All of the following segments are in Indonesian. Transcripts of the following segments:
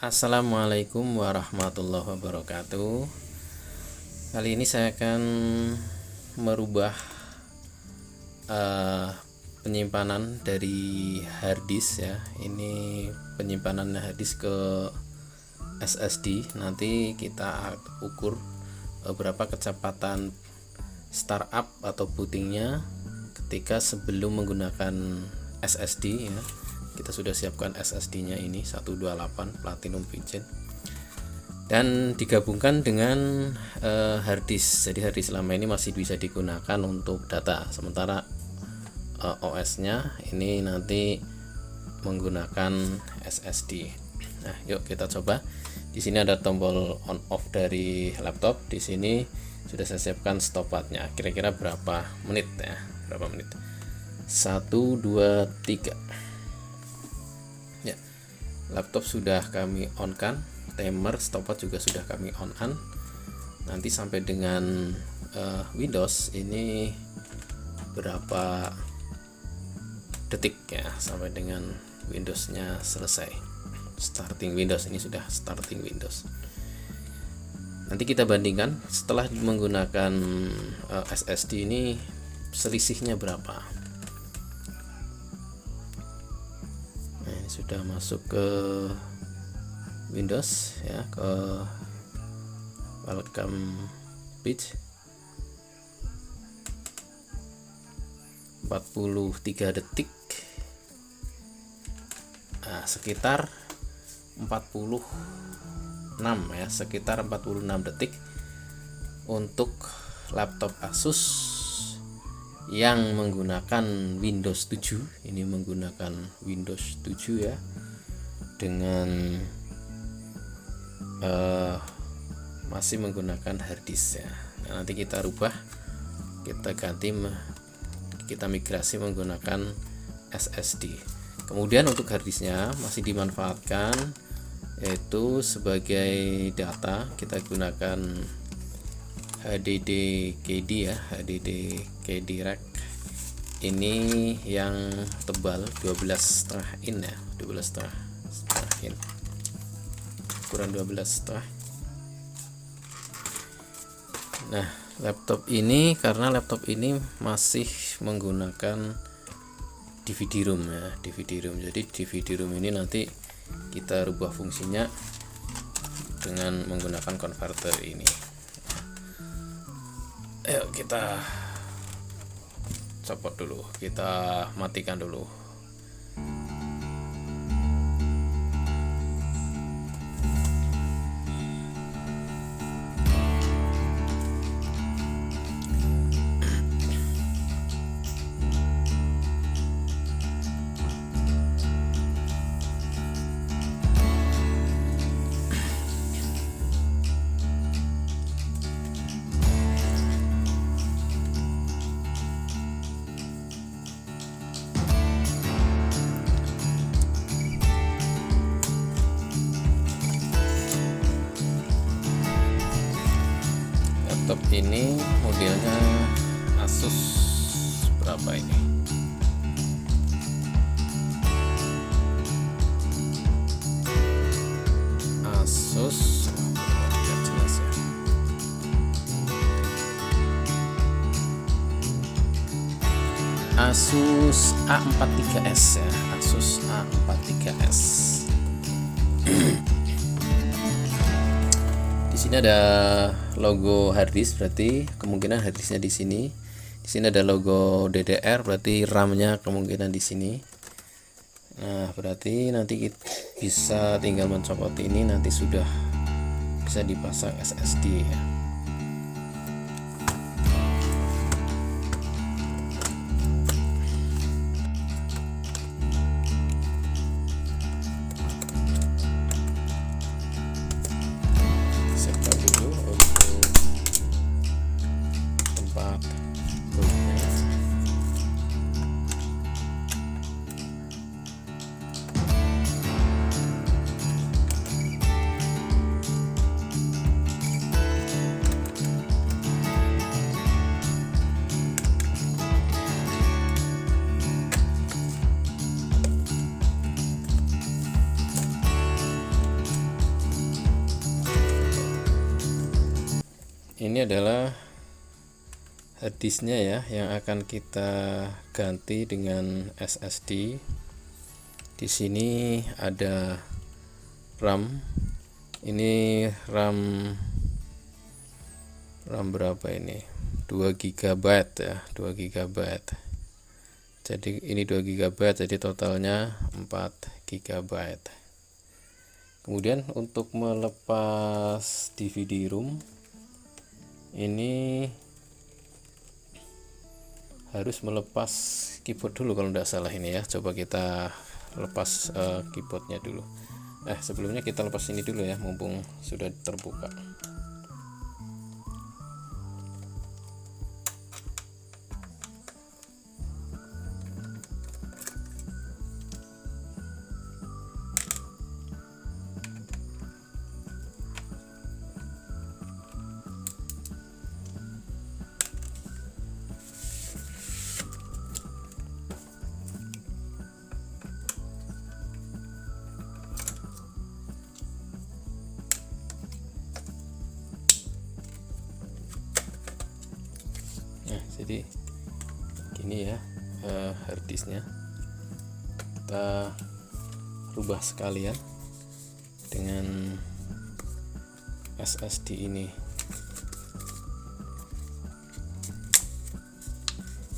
Assalamualaikum warahmatullahi wabarakatuh. Kali ini saya akan merubah penyimpanan dari harddisk ya. Ini penyimpanan harddisk ke SSD. Nanti kita ukur berapa kecepatan startup atau bootingnya ketika sebelum menggunakan SSD ya. Kita sudah siapkan SSD-nya ini 128 Platinum Vision dan digabungkan dengan harddisk. Jadi harddisk selama ini masih bisa digunakan untuk data, sementara OS-nya ini nanti menggunakan SSD. Nah, yuk kita coba. Di sini ada tombol on off dari laptop. Di sini sudah saya siapkan stopwatch-nya. Kira-kira berapa menit ya? Berapa menit? 1 2 3. Ya, laptop sudah kami on kan, timer stopwatch juga sudah kami on. Nanti sampai dengan Windows ini berapa detik ya, sampai dengan Windowsnya selesai. Starting Windows, ini sudah starting Windows. Nanti kita bandingkan setelah menggunakan SSD ini selisihnya berapa. Sudah masuk ke Windows ya, ke welcome page. 43 detik, sekitar 46 ya, sekitar 46 detik untuk laptop Asus yang menggunakan Windows 7. Ini menggunakan Windows 7 ya, dengan masih menggunakan harddisk ya. Nah, nanti kita rubah, kita ganti, kita migrasi menggunakan SSD. Kemudian untuk harddisknya masih dimanfaatkan, yaitu sebagai data kita gunakan HDD KD ya, HDD KD rack. Ini yang tebal 12,5 in ya, 12,5 in, ukuran 12,5. Nah, laptop ini, karena laptop ini masih menggunakan DVD room ya, DVD room. Jadi DVD room ini nanti kita rubah fungsinya dengan menggunakan converter ini. Ayo kita copot dulu, kita matikan dulu. Laptop ini modelnya Asus berapa ini? Asus, biar jelas ya. Asus A43s ya, Asus A43s. Di sini ada logo harddisk, berarti kemungkinan harddisknya di sini. Di sini ada logo DDR, berarti RAM-nya kemungkinan di sini. Nah, berarti nanti kita bisa tinggal mencopot ini, nanti sudah bisa dipasang SSD ya. ini adalah harddisknya ya, yang akan kita ganti dengan SSD. Di sini ada RAM. Ini RAM berapa ini? 2 GB ya, 2 GB. Jadi ini 2 GB, jadi totalnya 4 GB. Kemudian untuk melepas DVD ROM ini harus melepas keyboard dulu kalau tidak salah ini ya. Coba kita lepas keyboardnya dulu. Sebelumnya kita lepas ini dulu ya, mumpung sudah terbuka. Jadi gini ya harddisknya, kita rubah sekalian dengan SSD ini.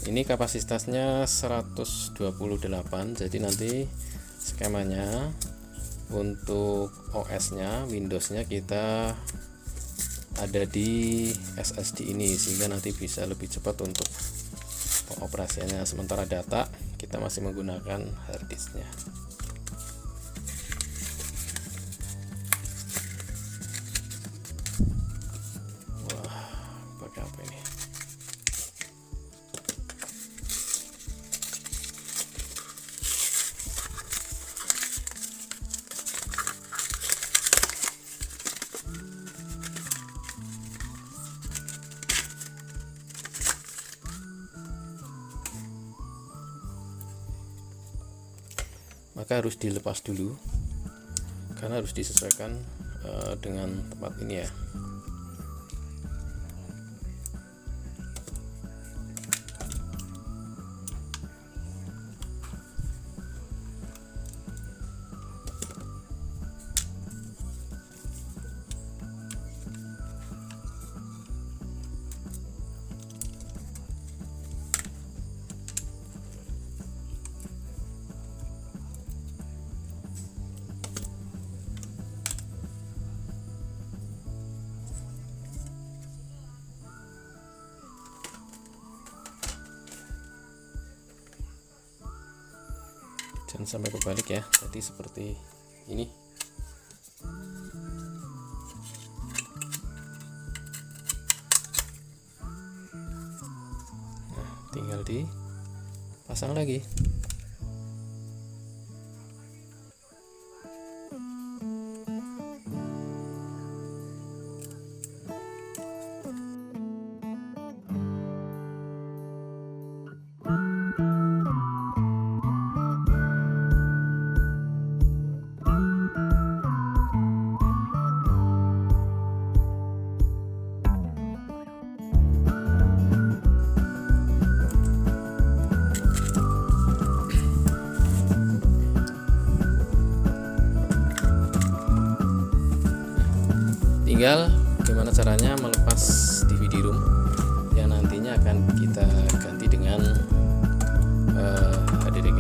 Ini kapasitasnya 128, jadi nanti skemanya untuk OS-nya, Windows-nya kita ada di SSD ini, sehingga nanti bisa lebih cepat untuk pengoperasiannya. Sementara data kita masih menggunakan harddisknya. Wah, pakai apa ini? Maka harus dilepas dulu karena harus disesuaikan dengan tempat ini ya. Jangan sampai kebalik ya, jadi seperti ini. Nah, tinggal dipasang lagi. Tinggal gimana caranya melepas DVD ROM yang nantinya akan kita ganti dengan HDD.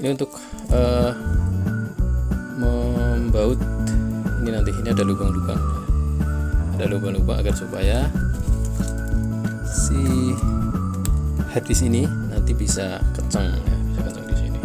Ini untuk membaut ini, nanti ini ada lubang-lubang agar supaya si harddisk ini nanti bisa kencang ya, bisa kencang di sini.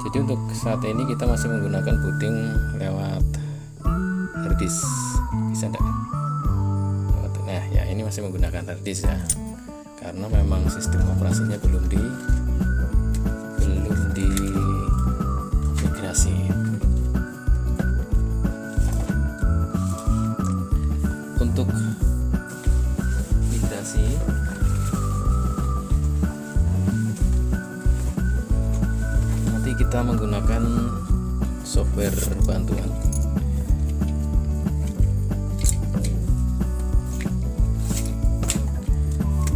Jadi untuk saat ini kita masih menggunakan booting lewat harddisk, bisa enggak? Nah ya, ini masih menggunakan harddisk ya, karena memang sistem operasinya belum dimigrasi. Untuk migrasi kita menggunakan software bantuan.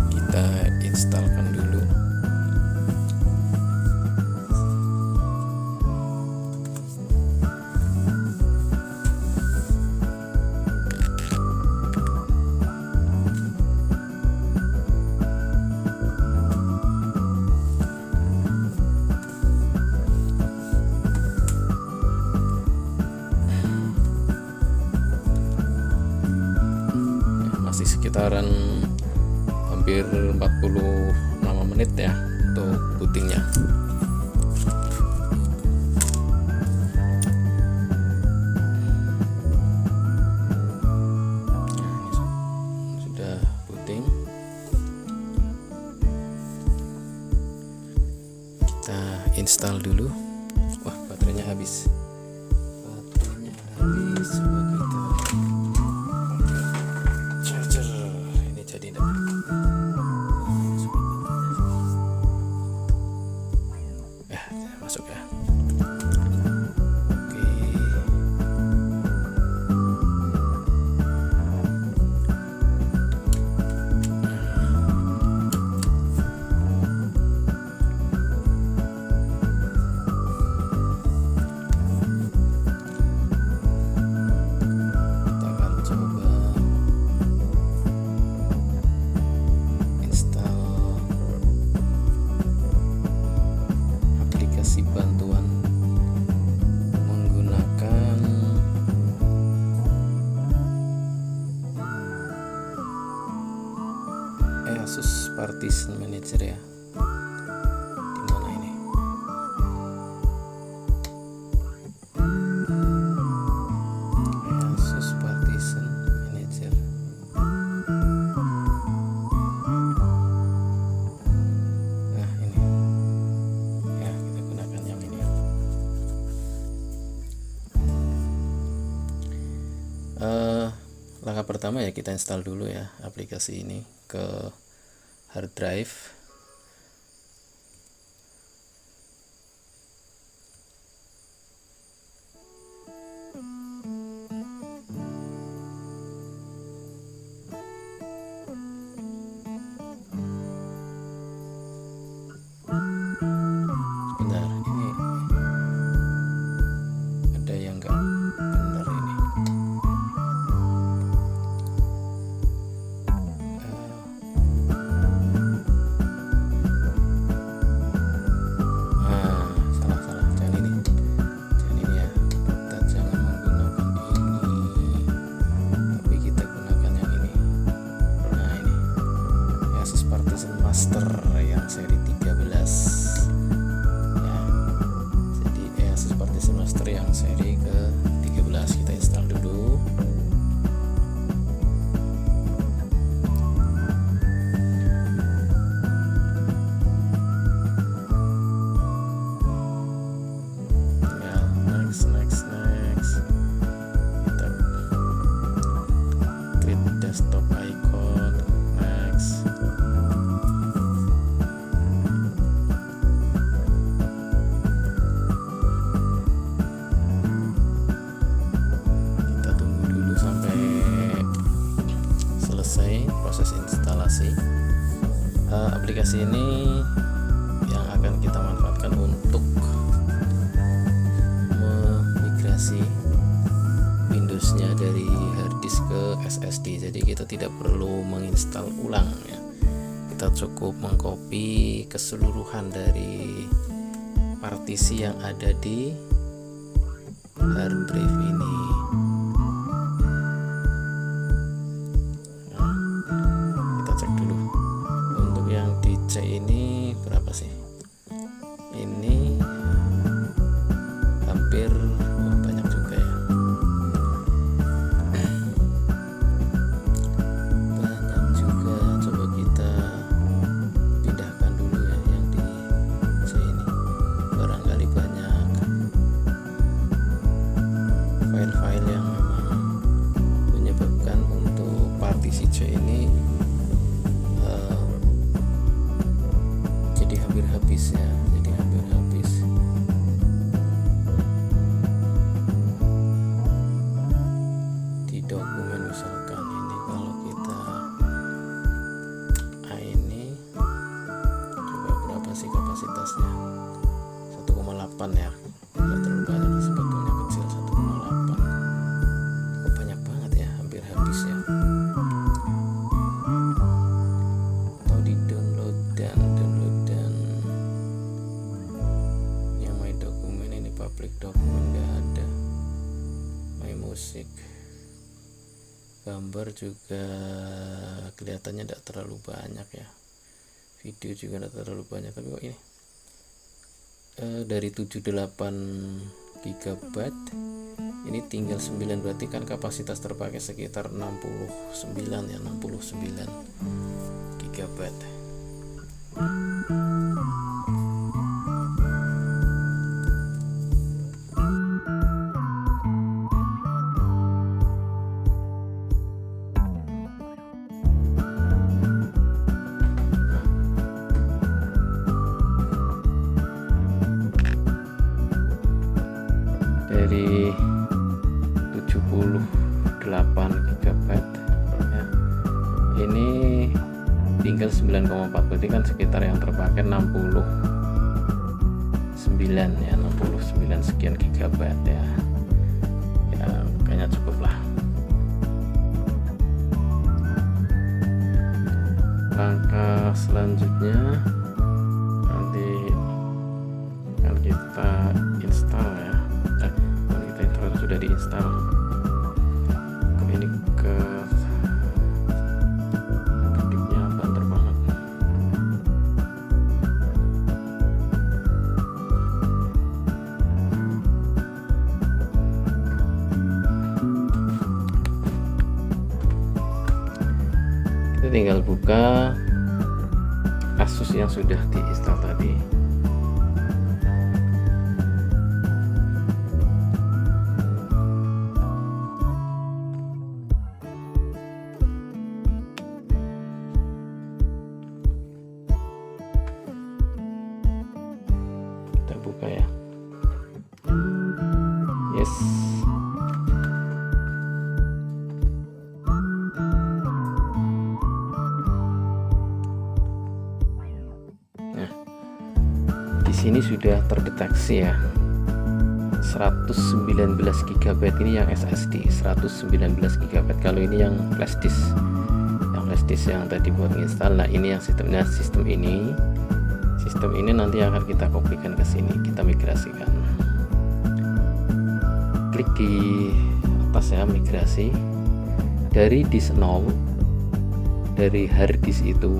Kita instalkan dulu. Sekitaran hampir 45 menit ya untuk bootingnya. Sudah booting, kita install dulu. Wah, baterainya habis. Masuk ya. Oke. Kita akan coba install aplikasi bantuan menggunakan Asus Partition Manager ya. Di mana ini? Asus Partition Manager. Nah, ini. Ya, kita gunakan yang ini. Langkah pertama ya, kita install dulu ya aplikasi ini ke hard drive. Sebentar, ini ada yang enggak benar ini. aplikasi. Aplikasi ini yang akan kita manfaatkan untuk memigrasi Windows-nya dari harddisk ke SSD. Jadi kita tidak perlu menginstal ulang ya. Kita cukup mengcopy keseluruhan dari partisi yang ada di hard drive ini. Nah, kita cek dulu untuk yang di C ini berapa sih. Ini hampir banyak juga ya, banyak juga. Coba kita pindahkan dulu ya yang di C ini, barangkali banyak file-file yang memang menyebabkan untuk partisi C ini jadi hampir habis ya, jadi hampir habis. Di dokumen misalkan ini, kalau kita ini coba berapa sih kapasitasnya, 1,8 ya, nggak terlalu banyak sebetulnya, kecil 1,8. Kok banyak banget ya, hampir habis ya. Atau di download dan yang my dokumen ini, public dokumen nggak ada, my music, gambar juga kelihatannya tidak terlalu banyak ya, video juga tidak terlalu banyak. Tapi kok ini dari 78 GB ini tinggal 9, berarti kan kapasitas terpakai sekitar 69 ya, 69 GB. Dari 78 GB ya, ini tinggal 9,4, berarti kan sekitar yang terpakai 69 ya, 69 sekian GB ya. Ya kayaknya cukup lah. Langkah selanjutnya nanti kan kita install ya. Sudah diinstal ini ke kedipnya banter banget. Kita tinggal buka Asus yang sudah diinstal tadi. Buka ya, yes. Nah, di sini sudah terdeteksi ya, 119 GB ini yang SSD, 119 GB. Kalau ini yang flash disk, yang tadi buat install. Nah ini yang sistem ini nanti akan kita kopikan ke sini, kita migrasikan. Klik di atas ya, migrasi dari disk 0, dari hard disk itu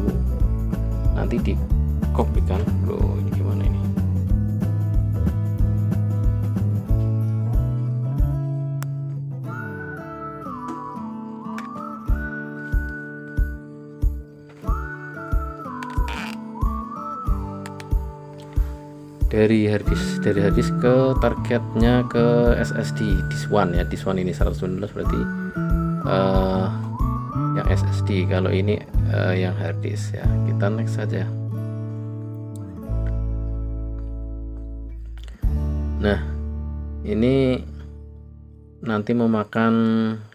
nanti dikopikan. Loh, ini gimana ini? Dari hard disk ke targetnya ke SSD disk 1 ya, disk 1 ini 119 berarti yang SSD. Kalau ini yang hard disk ya, kita next saja. Nah ini nanti memakan,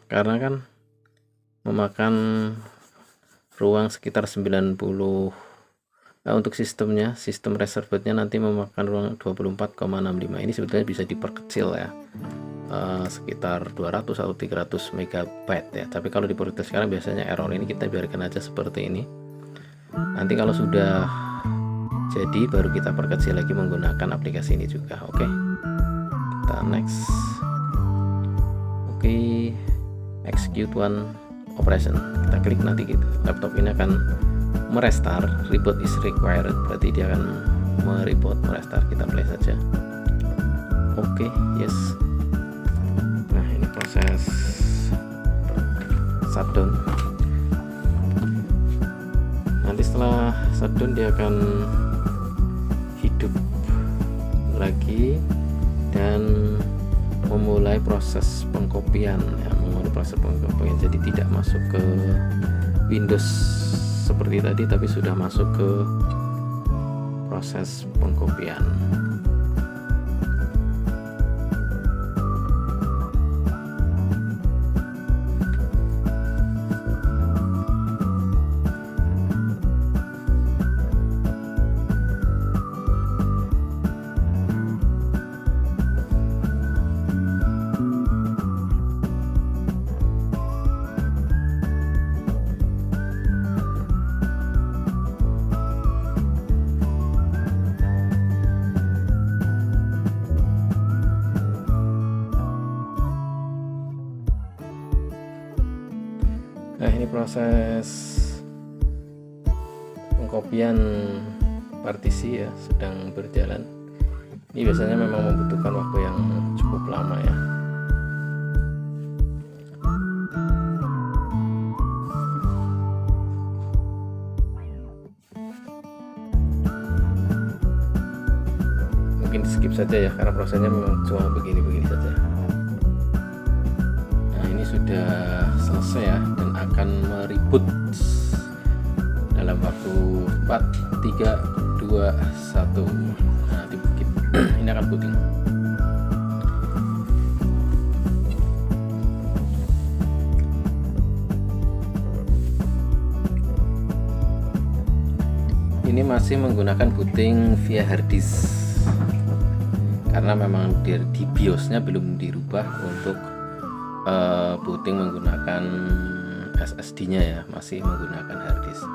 karena kan memakan ruang sekitar 90. Untuk sistem reservednya nanti memakan ruang 24,65. Ini sebetulnya bisa diperkecil ya, sekitar 200 atau 300 MB ya, tapi kalau di prioritas sekarang biasanya error. Ini kita biarkan aja seperti ini. Nanti kalau sudah jadi baru kita perkecil lagi menggunakan aplikasi ini juga. Oke, kita next. Oke, execute one operation, kita klik, nanti gitu laptop ini akan merestart. Reboot is required, berarti dia akan merestart. Kita play saja. Oke, yes. Nah, ini proses shutdown. Nanti setelah shutdown dia akan hidup lagi dan memulai proses pengkopian ya, jadi tidak masuk ke Windows seperti tadi, tapi sudah masuk ke proses pengkopian. Nah, ini proses pengkopian partisi ya sedang berjalan. Ini biasanya memang membutuhkan waktu yang cukup lama ya. Mungkin skip saja ya, karena prosesnya memang cuma begini-begini saja. Nah, ini sudah selesai ya, dan akan mereboot dalam waktu 4, 3, 2, 1. Nah, ini akan booting. Ini masih menggunakan booting via harddisk karena memang di BIOS-nya belum dirubah untuk booting menggunakan SSD-nya ya, masih menggunakan harddisk.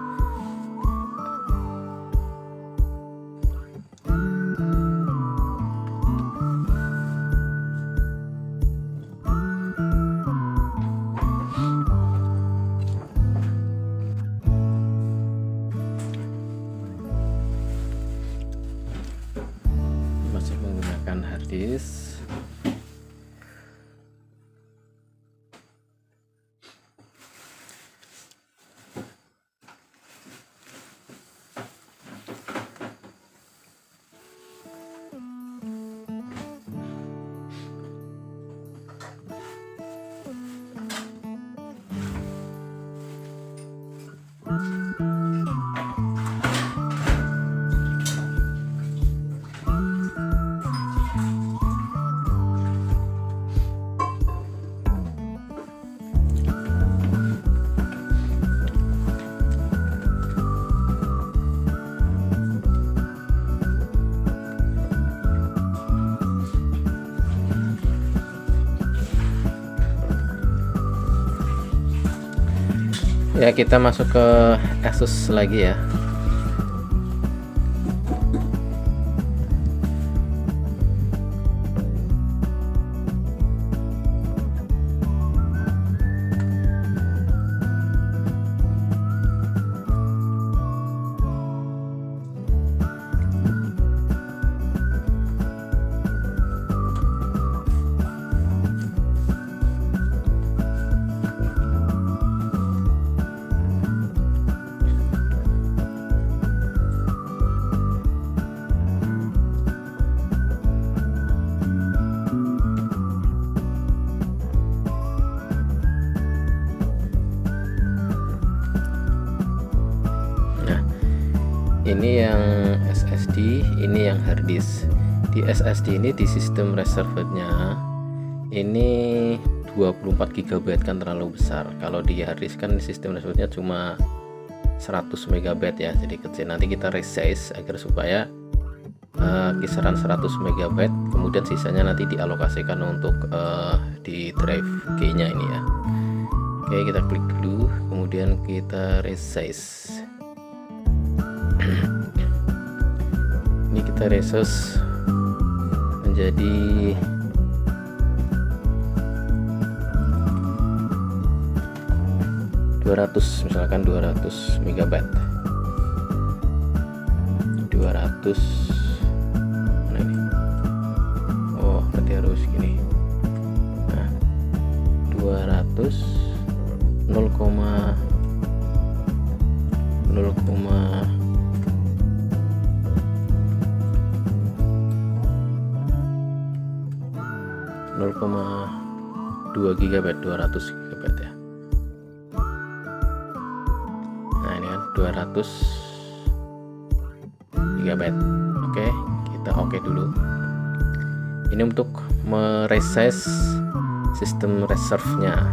Masih menggunakan harddisk. Ya, kita masuk ke Asus lagi ya. Ini yang SSD, ini yang harddisk. Di SSD ini di sistem reservednya ini 24 GB kan terlalu besar. Kalau di harddisk kan sistem reservednya cuma 100 MB ya, jadi kecil. Nanti kita resize agar supaya kisaran 100 MB, kemudian sisanya nanti dialokasikan untuk di drive G nya ini ya. Oke, kita klik dulu, kemudian kita resize. Ini kita resize menjadi 200, misalkan 200 MB. 200 mana ini? Oh, berarti harus gini. Nah, 200 0, 0,2 GB, 200 GB ya. Nah, ini kan 200 GB. Oke, kita oke dulu. Ini untuk meresize sistem reserve-nya.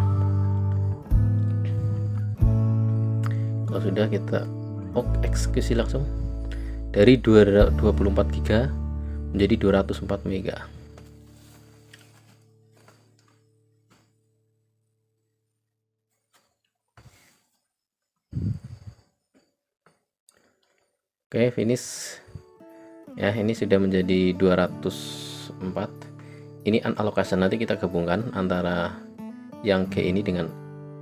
Kalau sudah, kita eksekusi langsung dari 24 GB menjadi 204 MB. Oke, finish ya. Ini sudah menjadi 204. Ini unallocation, nanti kita gabungkan antara yang G ini dengan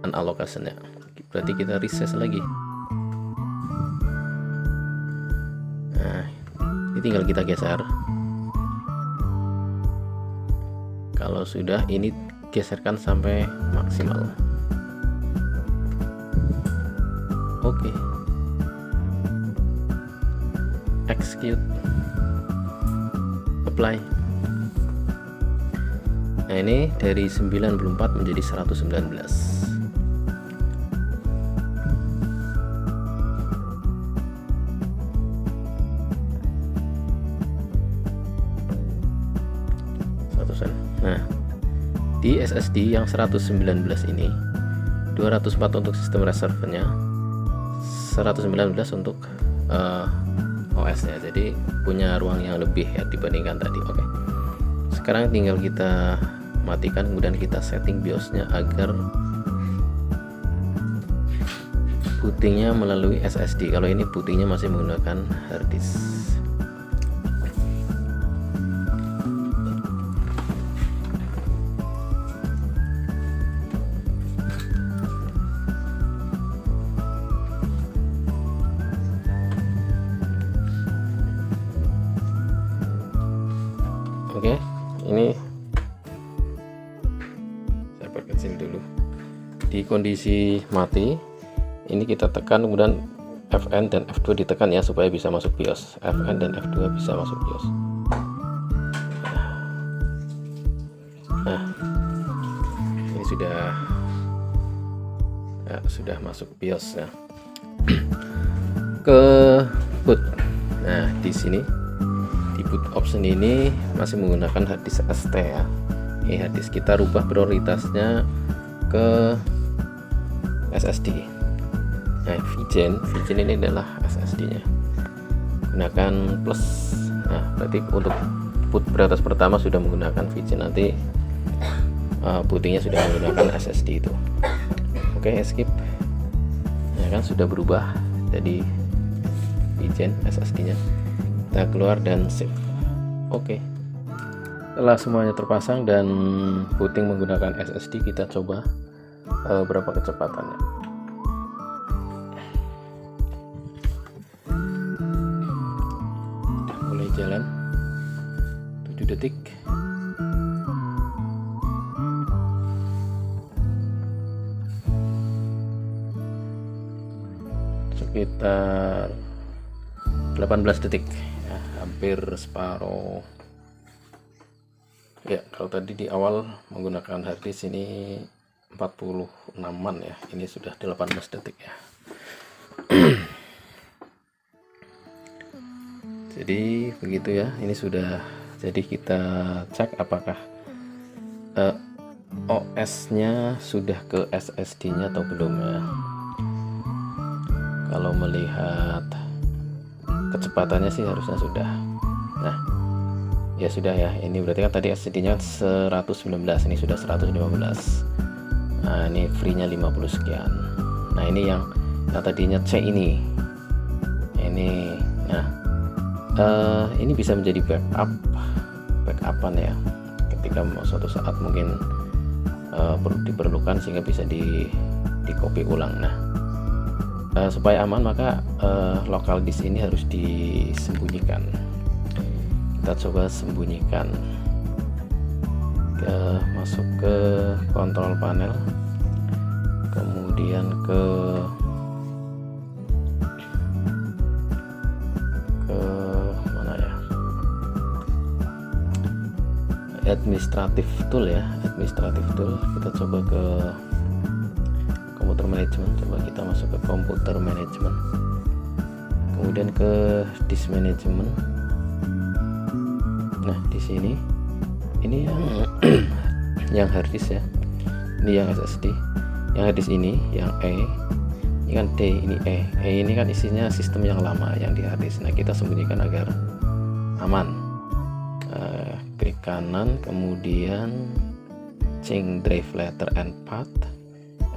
unallocation-nya. Berarti kita resize lagi. Nah, ini tinggal kita geser. Kalau sudah, ini geserkan sampai maksimal. Oke. Execute, apply. Nah, ini dari 94 menjadi 119. Nah, di SSD yang 119 ini 204 untuk sistem reserve-nya, 119 untuk OS-nya, jadi punya ruang yang lebih ya dibandingkan tadi. Oke, sekarang tinggal kita matikan, kemudian kita setting BIOS-nya agar bootingnya melalui SSD. Kalau ini bootingnya masih menggunakan hard disk. Oke, ini saya perkecil dulu. Di kondisi mati, ini kita tekan, kemudian Fn dan F2 ditekan ya, supaya bisa masuk BIOS. Fn dan F2 bisa masuk BIOS. Nah, ini sudah masuk BIOS ya. Ke boot. Nah, di sini di boot option ini masih menggunakan hard disk ST ya. Ini hard disk, kita rubah prioritasnya ke SSD. Nah, VGen ini adalah SSD nya, gunakan plus. Nah, berarti untuk boot prioritas pertama sudah menggunakan VGen, nanti bootingnya sudah menggunakan SSD itu. Oke, escape. Nah, kan sudah berubah jadi VGen SSD nya. Kita keluar dan save. Oke, setelah semuanya terpasang dan booting menggunakan SSD, kita coba berapa kecepatannya. Sudah mulai jalan 7 detik. Sekitar 18 detik ya, hampir separuh ya. Kalau tadi di awal menggunakan hard disk ini 46an ya, ini sudah 18 detik ya. Jadi begitu ya, ini sudah. Jadi kita cek apakah OS nya sudah ke SSD nya atau belum ya. Kalau melihat kecepatannya sih harusnya sudah. Nah, ya sudah ya. Ini berarti kan tadi SSD-nya 119, ini sudah 115. Nah, ini free-nya 50 sekian. Nah, ini yang tadinya C ini. Ini nah, ini bisa menjadi backupan ya. Ketika mau suatu saat mungkin diperlukan, sehingga bisa di copy ulang. Nah, supaya aman maka local disk ini harus disembunyikan. Kita coba sembunyikan. Masuk ke kontrol panel, kemudian ke mana ya, administratif tool ya, administratif tool. Kita coba ke komputer management, coba kita masuk ke komputer management, kemudian ke disk management. Nah, di sini ini yang hard disk ya, ini yang SSD, yang hard disk ini yang E, ini kan D, ini E ini kan isinya sistem yang lama yang di hard disk. Nah, kita sembunyikan agar aman. Klik kanan, kemudian change drive letter and path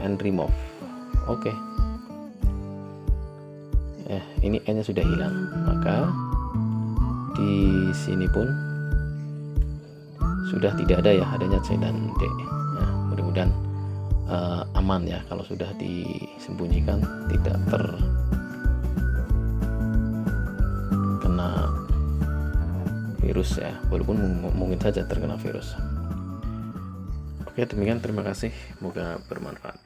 and remove. Oke. Ini E nya sudah hilang, maka di sini pun sudah tidak ada ya, adanya C dan D. Nah, mudah-mudahan aman ya kalau sudah disembunyikan, tidak terkena virus ya, walaupun mungkin saja terkena virus. Oke, demikian, terima kasih, semoga bermanfaat.